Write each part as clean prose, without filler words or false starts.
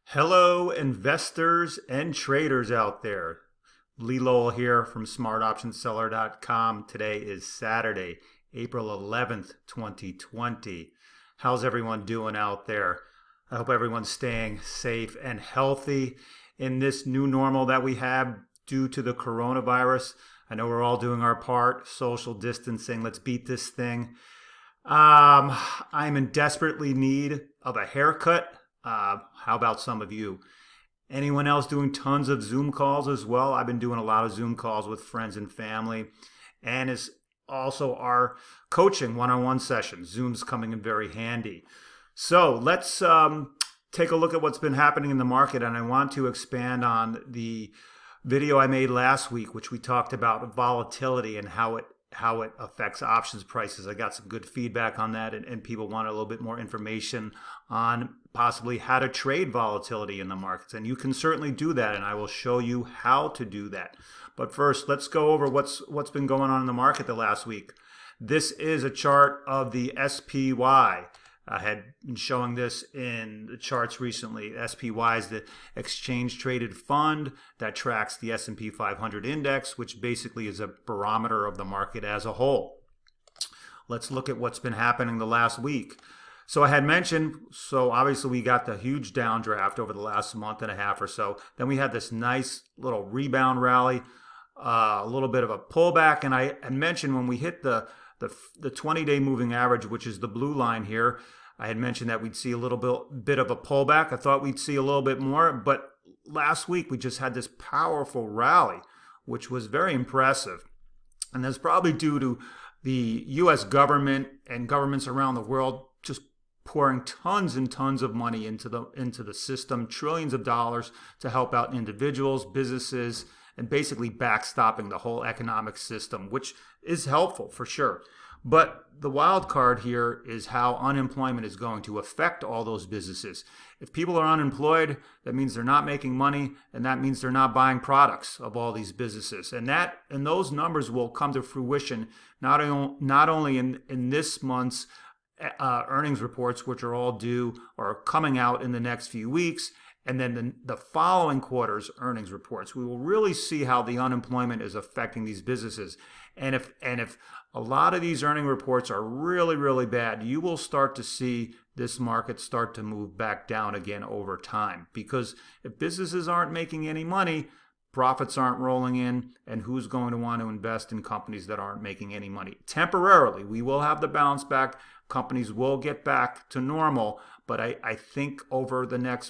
Hello, investors and traders out there. Lee Lowell here from smartoptionseller.com. Today is Saturday, April 11th, 2020. How's everyone doing out there? I hope everyone's staying safe and healthy in this new normal that we have due to the coronavirus. I know we're all doing our part, social distancing. Let's beat this thing. I'm in desperately need of a haircut. How about some of you? Anyone else doing tons of Zoom calls as well? I've been doing a lot of Zoom calls with friends and family, and is also our coaching one-on-one sessions. Zoom's coming in very handy. So let's take a look at what's been happening in the market, and I want to expand on the video I made last week, which we talked about volatility and how it affects options prices. I got some good feedback on that, and people want a little bit more information on possibly how to trade volatility in the markets. And you can certainly do that, and I will show you how to do that. But first, let's go over what's been going on in the market the last week. This is a chart of the SPY. I had been showing this in the charts recently. SPY is the exchange traded fund that tracks the S&P 500 index, which basically is a barometer of the market as a whole. Let's look at what's been happening the last week. So I had mentioned, obviously we got the huge downdraft over the last month and a half or so. Then we had this nice little rebound rally, a little bit of a pullback. And I had mentioned when we hit the 20-day moving average, which is the blue line here, I had mentioned that we'd see a little bit of a pullback. I thought we'd see a little bit more, but last week we just had this powerful rally, which was very impressive. And that's probably due to the U.S. government and governments around the world just pouring tons and tons of money into the system, trillions of dollars to help out individuals, businesses, and basically backstopping the whole economic system, which is helpful for sure. But the wild card here is how unemployment is going to affect all those businesses. If people are unemployed, that means they're not making money, and that means they're not buying products of all these businesses. And those numbers will come to fruition not only in this month's earnings reports, which are all due or coming out in the next few weeks, and then the following quarter's earnings reports. We will really see how the unemployment is affecting these businesses. And if a lot of these earning reports are really, really bad, you will start to see this market start to move back down again over time. Because if businesses aren't making any money, profits aren't rolling in, and who's going to want to invest in companies that aren't making any money? Temporarily, we will have the bounce back. Companies will get back to normal, but I think over the next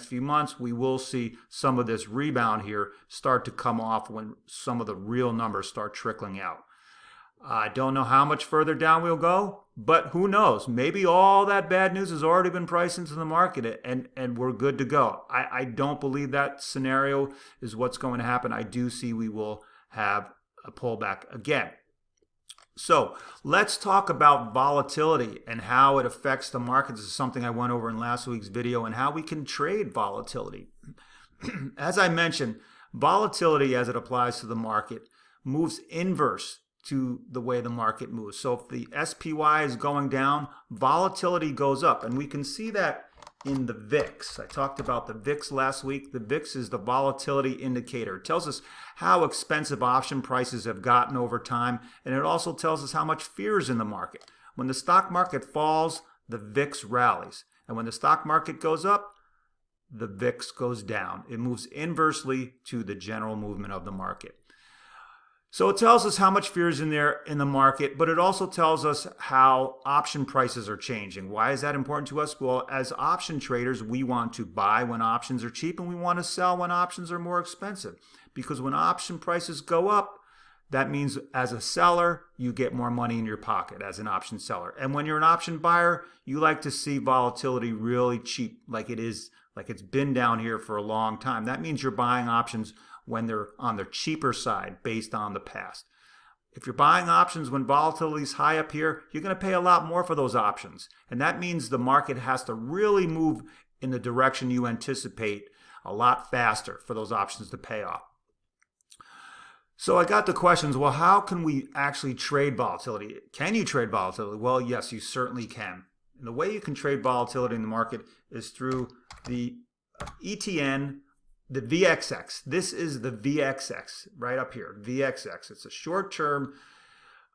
few months, we will see some of this rebound here start to come off when some of the real numbers start trickling out. I don't know how much further down we'll go, but who knows? Maybe all that bad news has already been priced into the market and we're good to go. I don't believe that scenario is what's going to happen. I do see we will have a pullback again. So let's talk about volatility and how it affects the market. This is something I went over in last week's video, and how we can trade volatility. As I mentioned, volatility as it applies to the market moves inverse to the way the market moves. So if the SPY is going down, volatility goes up. And we can see that in the VIX. I talked about the VIX last week. The VIX is the volatility indicator. It tells us how expensive option prices have gotten over time, and it also tells us how much fear is in the market. When the stock market falls, the VIX rallies. And when the stock market goes up, the VIX goes down. It moves inversely to the general movement of the market. So it tells us how much fear is in there in the market, but it also tells us how option prices are changing. Why is that important to us? Well, as option traders, we want to buy when options are cheap, and we want to sell when options are more expensive. Because when option prices go up, that means as a seller, you get more money in your pocket as an option seller. And when you're an option buyer, you like to see volatility really cheap, like it's been down here for a long time. That means you're buying options when they're on the cheaper side based on the past. If you're buying options when volatility is high up here, you're going to pay a lot more for those options. And that means the market has to really move in the direction you anticipate a lot faster for those options to pay off. So I got the questions, well, how can we actually trade volatility? Can you trade volatility? Well, yes, you certainly can. And the way you can trade volatility in the market is through the ETN, the VXX. This is the VXX right up here, VXX. It's a short-term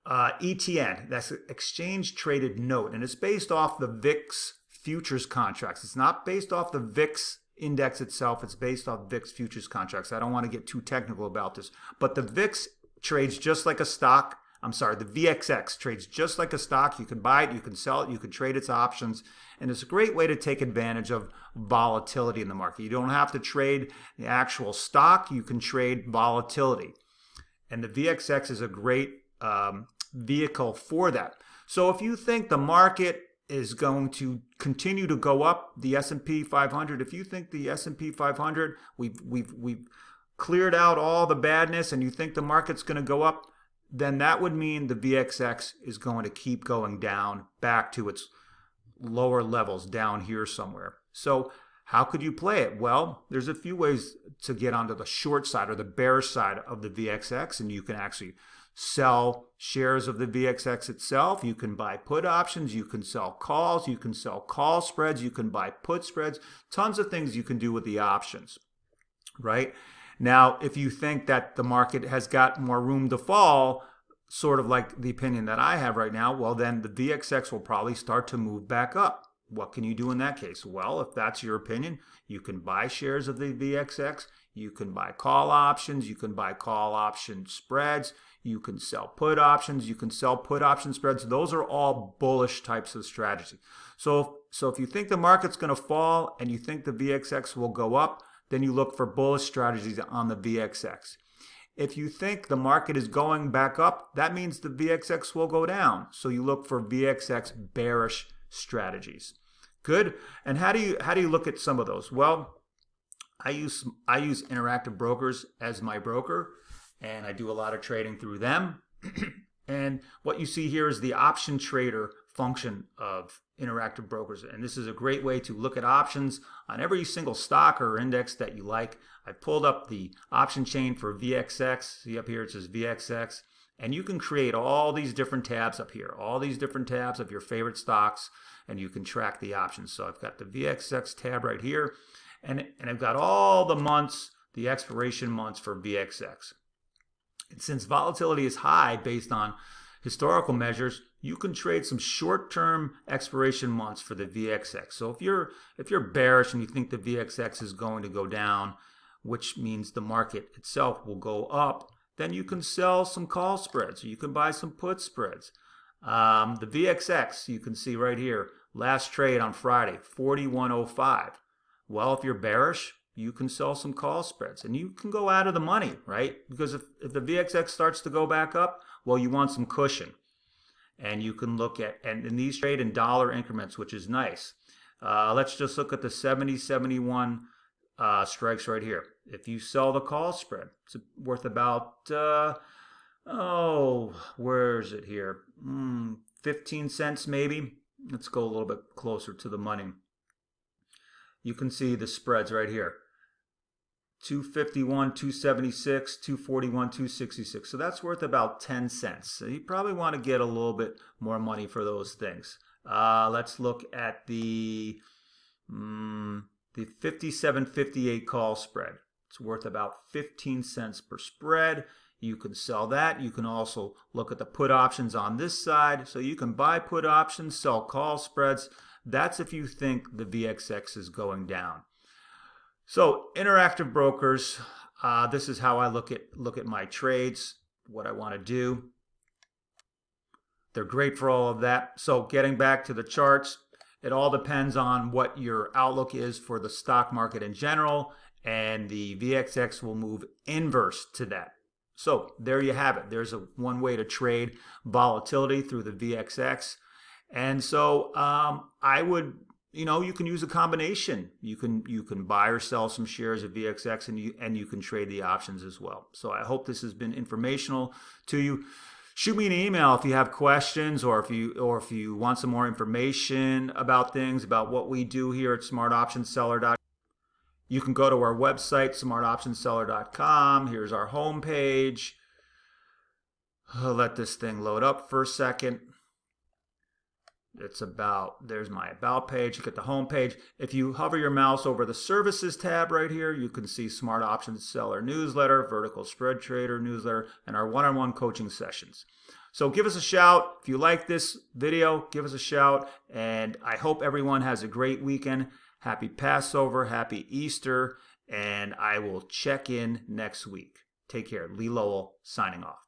ETN. That's an exchange traded note, and it's based off the VIX futures contracts. It's not based off the VIX index itself. It's based off VIX futures contracts. I don't want to get too technical about this, but the VIX trades just like a stock. I'm sorry, the VXX trades just like a stock. You can buy it, you can sell it, you can trade its options, and it's a great way to take advantage of volatility in the market. You don't have to trade the actual stock, you can trade volatility. And the VXX is a great vehicle for that. So if you think the market is going to continue to go up, the S&P 500, if you think the S&P 500, we've cleared out all the badness and you think the market's going to go up, then that would mean the VXX is going to keep going down back to its lower levels down here somewhere. So how could you play it? Well, there's a few ways to get onto the short side or the bearish side of the VXX, and you can actually sell shares of the VXX itself. You can buy put options, you can sell calls, you can sell call spreads, you can buy put spreads, tons of things you can do with the options, right? Now, if you think that the market has got more room to fall, sort of like the opinion that I have right now, well, then the VXX will probably start to move back up. What can you do in that case? Well, if that's your opinion, you can buy shares of the VXX, you can buy call options, you can buy call option spreads, you can sell put options, you can sell put option spreads. Those are all bullish types of strategy. So if you think the market's going to fall and you think the VXX will go up, then you look for bullish strategies on the VXX. If you think the market is going back up, that means the VXX will go down. So you look for VXX bearish strategies. Good. And how do you look at some of those? Well, I use Interactive Brokers as my broker, and I do a lot of trading through them. And what you see here is the option trader function of Interactive Brokers. And this is a great way to look at options on every single stock or index that you like. I pulled up the option chain for VXX. See up here it says VXX. And you can create all these different tabs up here, all these different tabs of your favorite stocks, and you can track the options. So I've got the VXX tab right here, and I've got all the months, the expiration months for VXX. And since volatility is high based on historical measures, you can trade some short-term expiration months for the VXX. So if you're bearish and you think the VXX is going to go down, which means the market itself will go up, then you can sell some call spreads, or you can buy some put spreads. The VXX, you can see right here, last trade on Friday, 41.05. Well, if you're bearish, you can sell some call spreads, and you can go out of the money, right? Because if the VXX starts to go back up, well, you want some cushion. And you can look at, and these trade in dollar increments, which is nice. Let's just look at the 70, 71 strikes right here. If you sell the call spread, it's worth about, where is it here? 15 cents maybe. Let's go a little bit closer to the money. You can see the spreads right here. 251, 276, 241, 266. So that's worth about 10 cents. So you probably want to get a little bit more money for those things. Let's look at the 57.58 call spread. It's worth about 15 cents per spread. You can sell that. You can also look at the put options on this side. So you can buy put options, sell call spreads. That's if you think the VXX is going down. So Interactive Brokers, this is how I look at my trades, what I want to do. They're great for all of that. So getting back to the charts, it all depends on what your outlook is for the stock market in general, and the VXX will move inverse to that. So there you have it. There's one way to trade volatility through the VXX. And so I would, you can use a combination. You can buy or sell some shares of VXX, and you can trade the options as well. So I hope this has been informational to you. Shoot me an email if you have questions, or if you want some more information about things, about what we do here at smartoptionseller.com. You can go to our website, smartoptionseller.com. Here's our homepage. I'll let this thing load up for a second. there's my about page. You get the home page. If you hover your mouse over the services tab right here, you can see Smart Options Seller newsletter, vertical spread trader newsletter, and our one-on-one coaching sessions. So give us a shout. If you like this video, give us a shout. And I hope everyone has a great weekend. Happy Passover, happy Easter, and I will check in next week. Take care. Lee Lowell signing off.